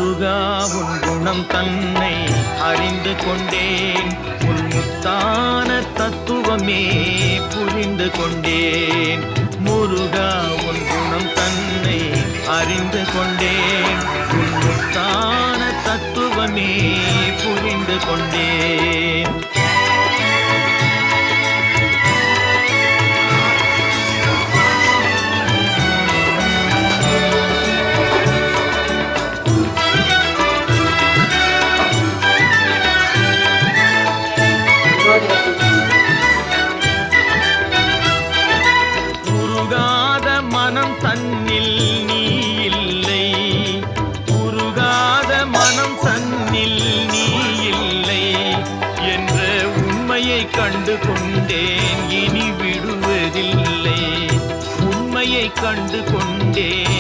முருகா உன் குணம் தன்னை அறிந்து கொண்டேன், உன் முத்தான தத்துவமே புரிந்து கொண்டேன். முருகா உன் குணம் தன்னை அறிந்து கொண்டேன், உன் முத்தான தத்துவமே புரிந்து கொண்டேன். உருகாத மனம் தன்னில் நீ இல்லை, உருகாத மனம் தன்னில் நீ இல்லை என்ற உண்மையை கண்டு கொண்டேன், இனி விடுவதில்லை. உண்மையை கண்டு கொண்டேன்,